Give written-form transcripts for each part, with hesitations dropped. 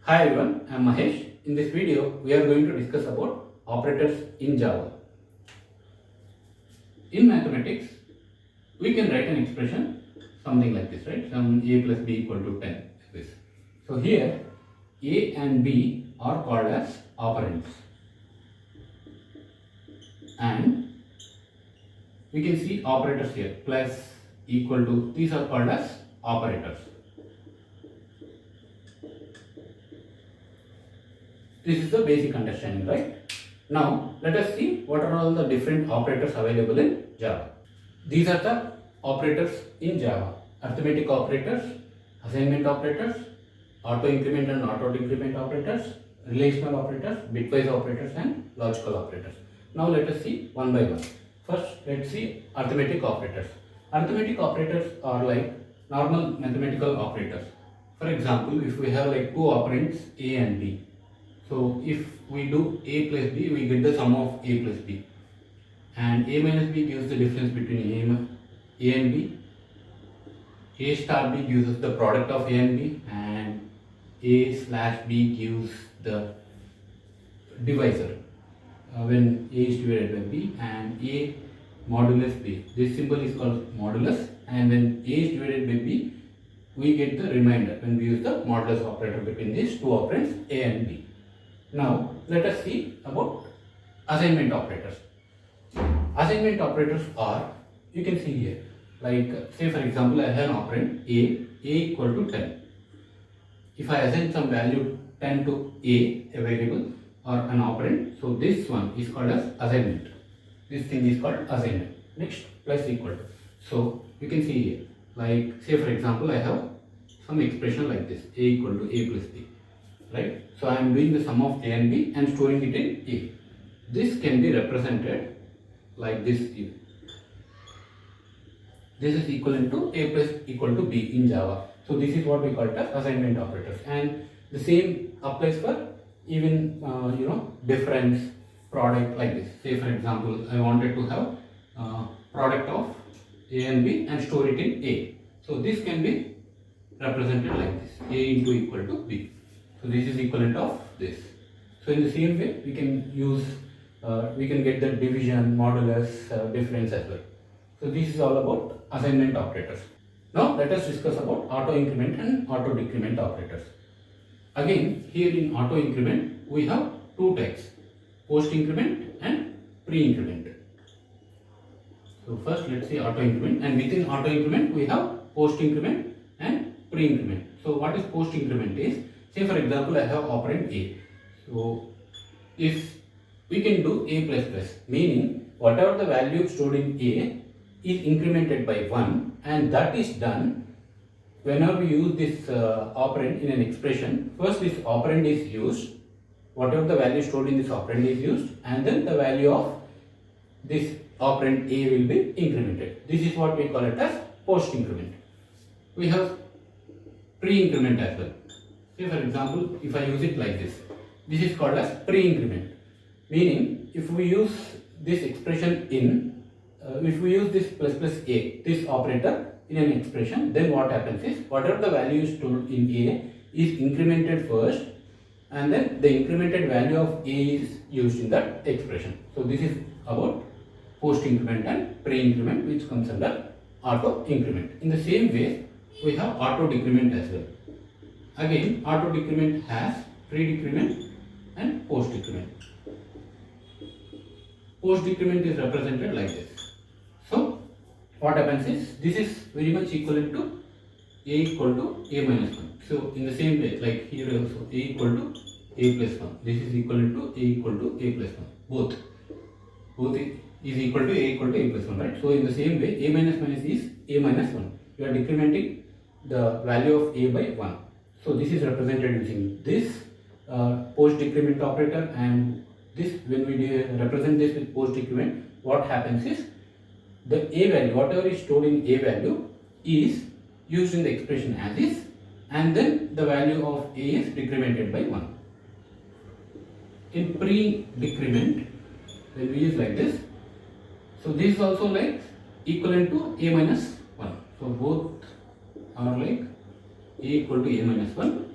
Hi everyone, I am Mahesh. In this video, we are going to discuss about operators in Java. In mathematics, we can write an expression something like this, right? Some a plus b equal to 10 like this. So here, a and b are called as operands. And we can see operators here, plus, equal to, these are called as operators. This is the basic understanding, right? Now, let us see what are all the different operators available in Java. These are the operators in Java: arithmetic operators, assignment operators, auto increment and auto decrement operators, relational operators, bitwise operators, and logical operators. Now, let us see one by one. First, let's see arithmetic operators. Arithmetic operators are like normal mathematical operators. For example, if we have like two operands a and b, so if we do a plus b, we get the sum of a plus b, and a minus b gives the difference between a and b. A star b gives us the product of a and b, and a slash b gives the divisor when a is divided by b, and a modulus b. This symbol is called modulus, and when a is divided by b, we get the remainder when we use the modulus operator between these two operands a and b. Now, let us see about assignment operators. Assignment operators are, you can see here, like say for example, I have an operand a equal to 10. If I assign some value 10 to a variable or an operand, so this one is called as assignment. This thing is called assignment. Next, plus equal to. So, you can see here, like say for example, I have some expression like this, a equal to a plus b. Right? So I am doing the sum of a and b and storing it in a. This can be represented like this. This is equivalent to a plus equal to b in Java. So this is what we call it as assignment operators, and the same applies for even difference, product, like this. Say for example, I wanted to have product of a and b and store it in a. So this can be represented like this, a into equal to b. So this is equivalent of this. So in the same way, we can use, we can get the division, modulus, difference as well. So this is all about assignment operators. Now let us discuss about auto increment and auto decrement operators. Again, here in auto increment, we have two types: post increment and pre increment. So first, let's see auto increment, and within auto increment, we have post increment and pre increment. So what is post increment is, say for example, I have operand a. So if we can do a plus plus, meaning whatever the value stored in a is incremented by 1, and that is done whenever we use this operand in an expression. First, this operand is used, whatever the value stored in this operand is used, and then the value of this operand a will be incremented. This is what we call it as post increment. We have pre increment as well. Say for example, if I use it like this, this is called as pre-increment, meaning if we use this expression in, if we use this plus plus a, this operator in an expression, then what happens is, whatever the value is stored in a is incremented first, and then the incremented value of a is used in that expression. So this is about post-increment and pre-increment, which comes under auto increment. In the same way, we have auto decrement as well. Again, auto decrement has pre-decrement and post-decrement. Post-decrement is represented like this. So, what happens is, this is very much equivalent to a equal to a minus 1. So, in the same way, like here also, a equal to a plus 1. This is equivalent to a equal to a plus 1. Both is equal to a equal to a plus 1, right? So, in the same way, a minus minus is a minus 1. You are decrementing the value of a by 1. So this is represented using this post decrement operator, and this, when we represent this with post decrement, what happens is, the a value, whatever is stored in a value, is used in the expression as is, and then the value of a is decremented by 1. In pre decrement, when we use like this, so this is also like equivalent to a minus 1. So both are like a equal to a minus 1,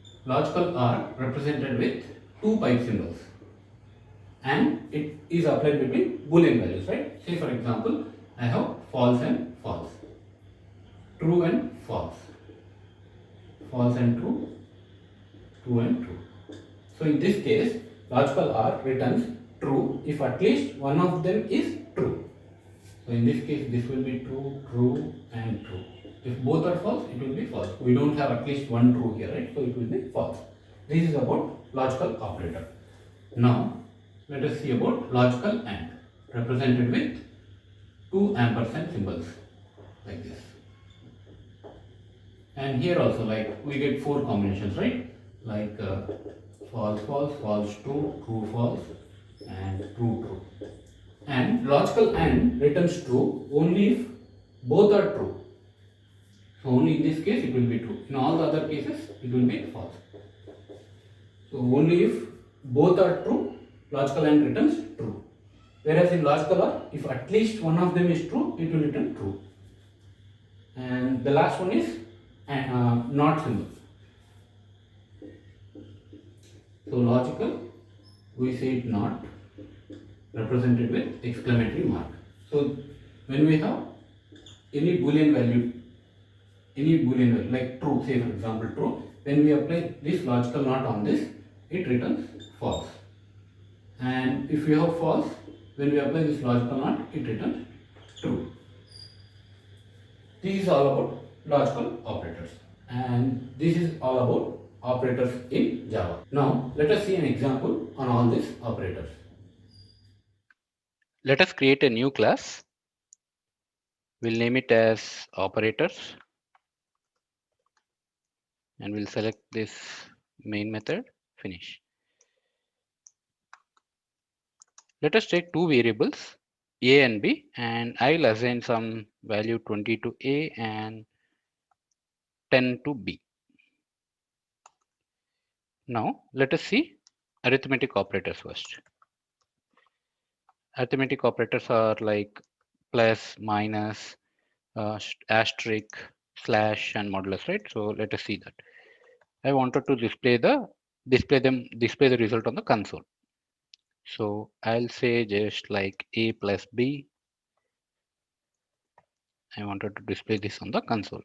logical OR represented with two pipe symbols, and it is applied between boolean values, right? Say for example, I have false and false, true and false, false and true, true and true. So in this case, logical OR returns true if at least one of them is true. So in this case, this will be true, true and true. If both are false, it will be false. We don't have at least one true here, right? So it will be false. This is about logical operator. Now, let us see about logical AND, represented with two ampersand symbols like this. And here also, like, we get four combinations, right? Like false, false, false, true, true, false, and true, true. And logical AND returns true only if both are true. So only in this case it will be true. In all the other cases it will be false. So only if both are true, logical AND returns true. Whereas in logical OR, if at least one of them is true, it will return true. And the last one is not symbol. So logical, we say it not, represented with exclamatory mark. So when we have any boolean value like true, say for example true, when we apply this logical not on this, it returns false. And if we have false, when we apply this logical not, it returns true. This is all about logical operators, and this is all about operators in Java. Now let us see an example on all these operators. Let us create a new class. We'll name it as operators, and we'll select this main method, finish. Let us take two variables, a and b, and I will assign some value 20 to a and 10 to b. Now let us see arithmetic operators first. Arithmetic operators are like plus, minus, asterisk, slash, and modulus, right? So let us see that. I wanted to display the result on the console. So I'll say just like a plus b. I wanted to display this on the console.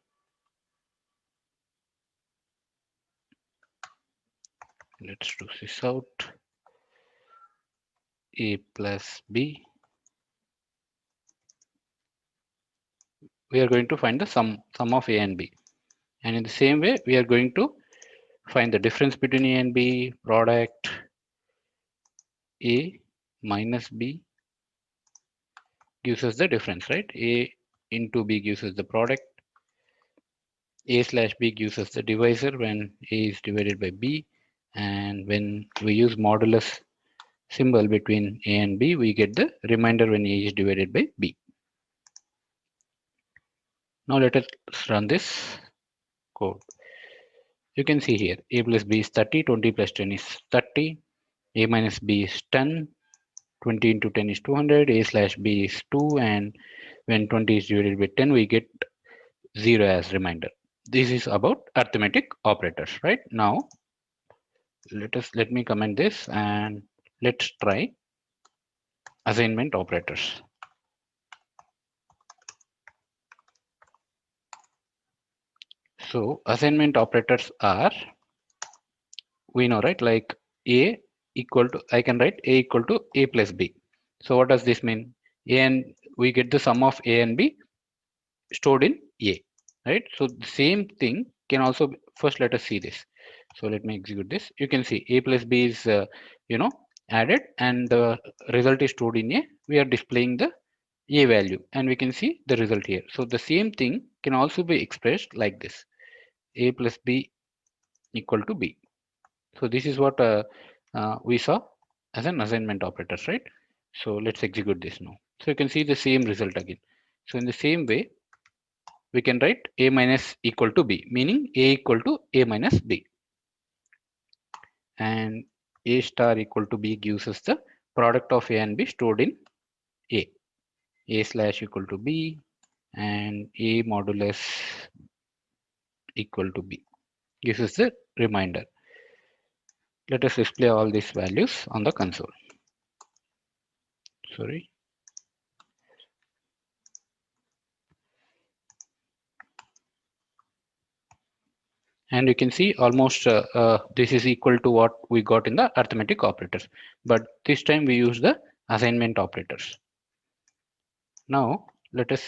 Let's do this out. A plus b. We are going to find the sum of a and b. And in the same way, we are going to find the difference between a and b, product. A minus b gives us the difference, right? A into b gives us the product. A slash b gives us the divisor when a is divided by b. And when we use modulus symbol between a and b, we get the remainder when a is divided by b. Now let us run this code. You can see here a plus b is 30, 20 plus 10 is 30, a minus b is 10, 20 into 10 is 200, a slash b is 2, and when 20 is divided by 10, we get 0 as remainder. This is about arithmetic operators, right? Now let me comment this and let's try assignment operators. So assignment operators are, we know, right? Like a equal to, I can write a equal to a plus b. So what does this mean? A and we get the sum of a and b stored in a, right? So the same thing can also first let us see this. So let me execute this. You can see a plus b is added, and the result is stored in a. We are displaying the a value, and we can see the result here. So the same thing can also be expressed like this: a plus b equal to b. So this is what we saw as an assignment operators, right? So let's execute this now. So you can see the same result again. So in the same way, we can write a minus equal to b, meaning a equal to a minus b. And a star equal to b gives us the product of a and b stored in a. A slash equal to b, and a modulus equal to b gives us the remainder. Let us display all these values on the console. Sorry. And you can see almost this is equal to what we got in the arithmetic operators, but this time we use the assignment operators. Now let us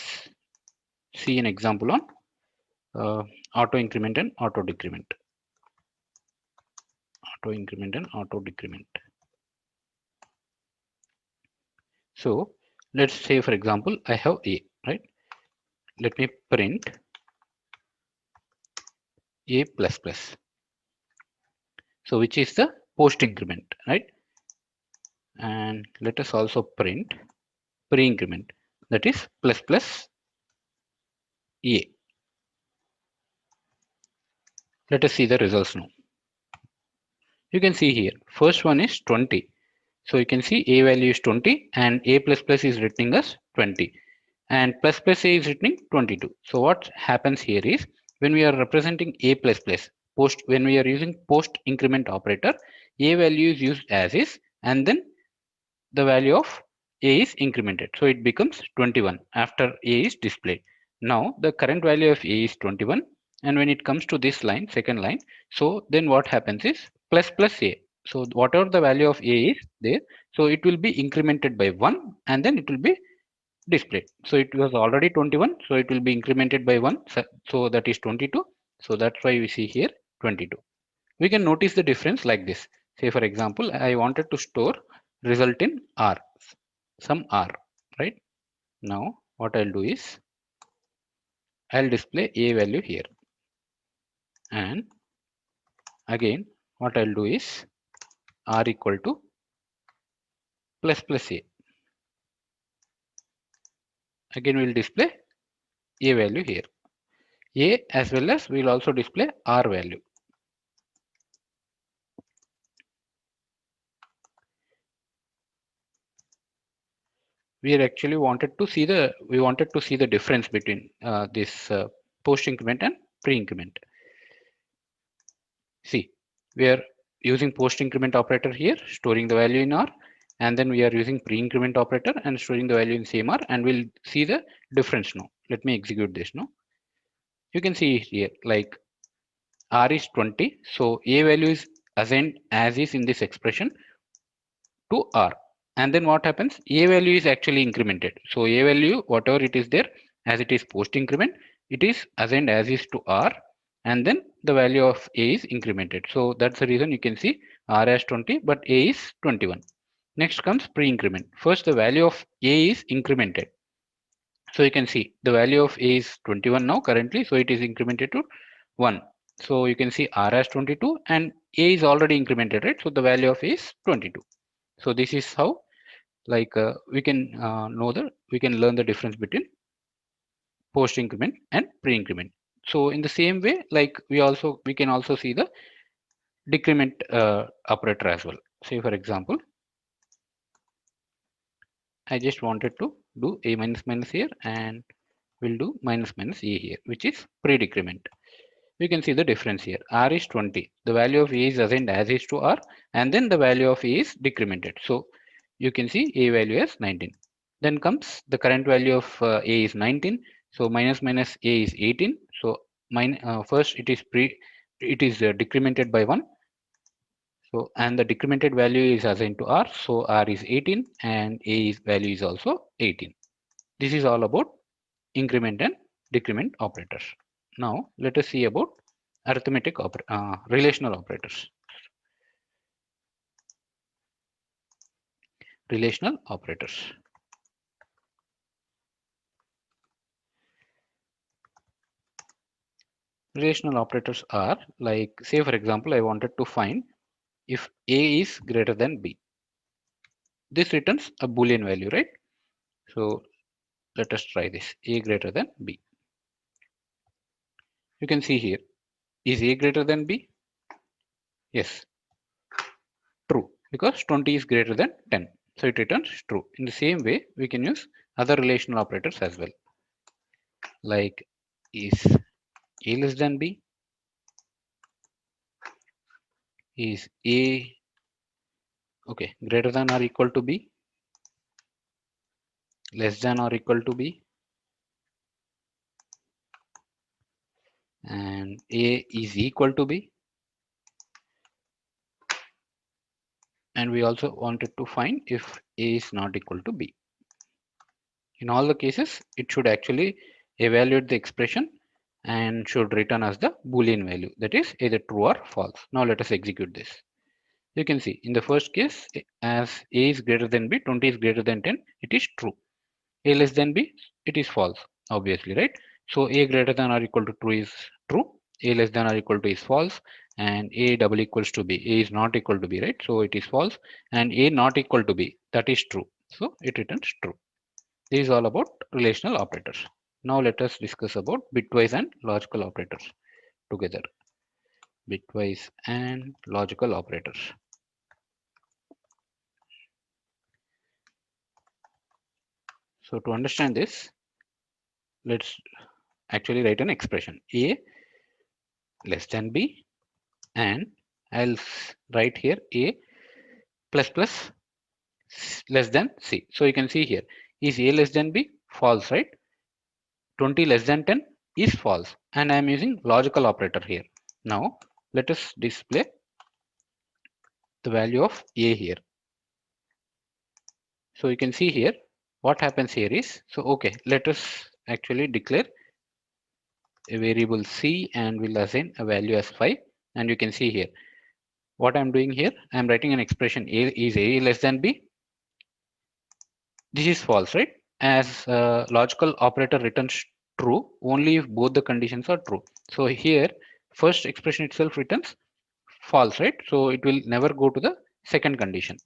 see an example on auto increment and auto decrement. Auto increment and auto decrement. So let's say, for example, I have a, right? Let me print a plus plus. So which is the post increment, right? And let us also print pre increment, that is plus plus a. Let us see the results now. You can see here, first one is 20. So you can see a value is 20 and a plus plus is returning us 20 and plus plus a is returning 22. So what happens here is when we are representing a plus plus post, when we are using post increment operator, a value is used as is and then the value of a is incremented. So it becomes 21 after a is displayed. Now the current value of a is 21 and when it comes to this line, second line, so then what happens is plus plus a. So whatever the value of a is there, so it will be incremented by 1 and then it will be displayed. So it was already 21, so it will be incremented by 1, so that is 22. So that's why we see here 22. We can notice the difference like this. Say for example, I wanted to store result in R, some R, right? Now what I'll do is I'll display a value here, and again what I'll do is R equal to plus plus a. Again we'll display a value here. A as well as we'll also display R value. We actually wanted to see the difference between this post increment and pre increment. See, we are using post increment operator here, storing the value in R, and then we are using pre increment operator and storing the value in same R, and we'll see the difference now. Let me execute this now. You can see here like R is 20, so a value is assigned as is in this expression to R. And then what happens? A value is actually incremented. So a value, whatever it is there, as it is post increment, it is assigned as is to R, and then the value of A is incremented. So that's the reason you can see R as 20, but A is 21. Next comes pre increment. First, the value of A is incremented. So you can see the value of A is 21 now currently, so it is incremented to 1. So you can see R as 22 and A is already incremented, right? So the value of A is 22. So this is how like we can we can learn the difference between post increment and pre increment. So in the same way, like we can also see the decrement operator as well. Say for example, I just wanted to do a minus minus here and we'll do minus minus a here, which is pre decrement. You can see the difference here. R is 20. The value of A is assigned as is to R, and then the value of A is decremented. So you can see A value as 19. Then comes the current value of A is 19. So minus minus A is 18. So first it is decremented by 1. So and the decremented value is assigned to R. So R is 18 and A is value is also 18. This is all about increment and decrement operators. Now let us see about relational operators. Relational operators. Relational operators are like, say for example, I wanted to find if A is greater than B. This returns a Boolean value, right? So let us try this. A greater than B. You can see here. Is A greater than B? Yes. True. Because 20 is greater than 10. So it returns true. In the same way, we can use other relational operators as well. Like is A less than B? is A okay greater than or equal to B, less than or equal to B, and A is equal to B, and we also wanted to find if A is not equal to B. In all the cases, it should actually evaluate the expression and should return as the Boolean value, that is either true or false. Now let us execute this. You can see in the first case, as A is greater than B, 20 is greater than 10, it is true. A less than B, it is false, obviously, right? So A greater than or equal to true is true, A less than or equal to is false, and A double equals to B. A is not equal to B, right? So it is false, and A not equal to B, that is true. So it returns true. This is all about relational operators. Now let us discuss about bitwise and logical operators together. Bitwise and logical operators. So to understand this, let's actually write an expression A less than B, and I'll write here A plus plus less than C. So you can see here, is A less than B? False, right? 20 less than 10 is false, and I am using logical operator here. Now let us display the value of A here. So you can see here what happens here is, so okay, let us actually declare a variable C and we'll assign a value as 5, and you can see here what I'm doing here. I'm writing an expression A is A less than B. This is false, right? As logical operator returns true only if both the conditions are true. So here first expression itself returns false, right? So it will never go to the second condition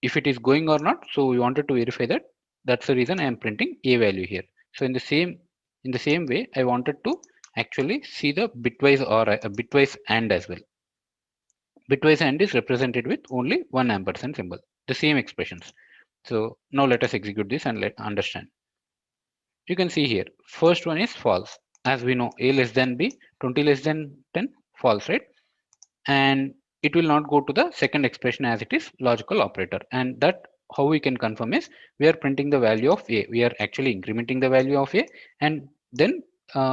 if it is going or not. So we wanted to verify that. That's the reason I am printing A value here. So in the same way, I wanted to actually see the bitwise or a bitwise AND as well. Bitwise AND is represented with only one ampersand symbol, the same expressions. So now let us execute this and let understand. You can see here, first one is false. As we know, A less than B, 20 less than 10, false, right? And it will not go to the second expression as it is logical operator. And that how we can confirm is we are printing the value of A. We are actually incrementing the value of A, and then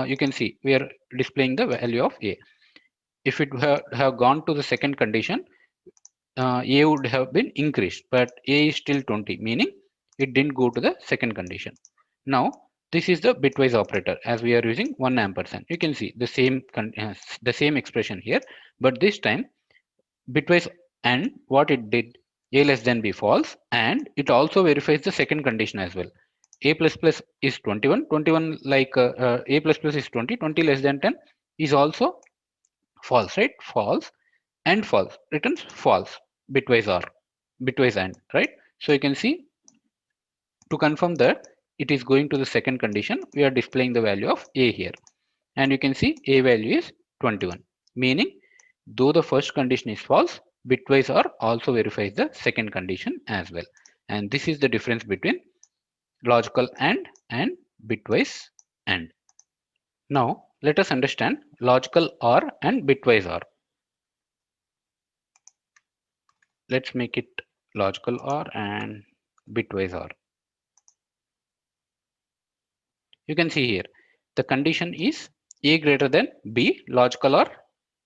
you can see we are displaying the value of A. If it have gone to the second condition, A would have been increased, but A is still 20, meaning it didn't go to the second condition. Now, this is the bitwise operator as we are using 1 ampersand. You can see the same expression here, but this time bitwise and what it did, A less than B false, and it also verifies the second condition as well. A plus plus is 21, 21 like A plus plus is 20, 20 less than 10 is also false, right? False and false returns false, bitwise or bitwise and, right? So you can see to confirm that it is going to the second condition, we are displaying the value of A here, and you can see A value is 21, meaning though the first condition is false, bitwise or also verifies the second condition as well. And this is the difference between logical and bitwise AND. Now let us understand logical OR and bitwise OR. Let's make it logical OR and bitwise OR. You can see here the condition is A greater than B, logical OR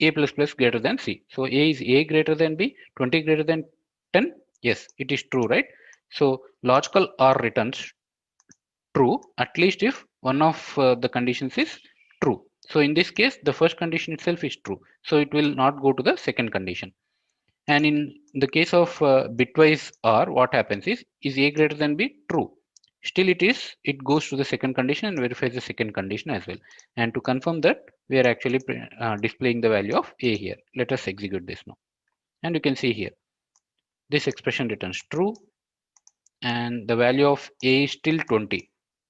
A plus plus greater than C. So A is A greater than B, 20 greater than 10. Yes, it is true, right? So logical OR returns true at least if one of the conditions is true. So in this case, the first condition itself is true. So it will not go to the second condition. And in the case of bitwise OR, what happens is A greater than B true? Still it goes to the second condition and verifies the second condition as well. And to confirm that, we are actually displaying the value of A here. Let us execute this now. And you can see here, this expression returns true and the value of A is still 20,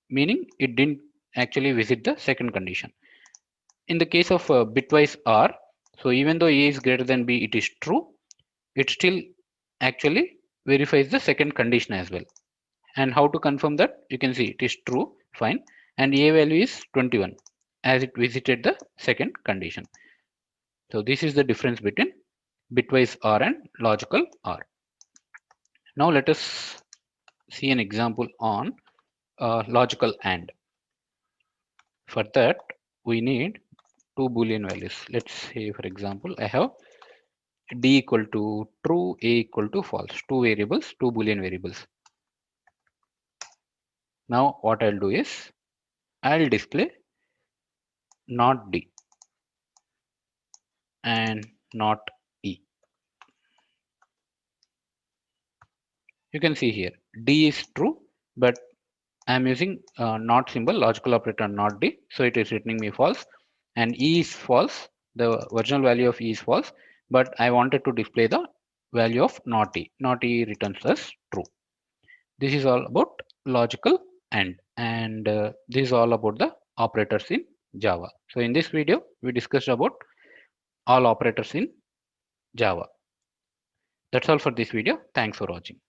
meaning it didn't actually visit the second condition. In the case of bitwise OR, so even though A is greater than B, it is true, it still actually verifies the second condition as well. And how to confirm that? You can see it is true, fine, and A value is 21 as it visited the second condition. So this is the difference between bitwise OR and logical OR. Now let us see an example on logical AND. For that, we need two Boolean values. Let's say, for example, I have D equal to true, A equal to false. Two variables, two Boolean variables. Now what I'll do is, I'll display not D and not E. You can see here, D is true, but I'm using not symbol, logical operator not D, so it is returning me false. And E is false, the original value of E is false, but I wanted to display the value of not E. Not E returns us true. This is all about logical AND, and this is all about the operators in Java. So in this video, we discussed about all operators in Java. That's all for this video. Thanks for watching.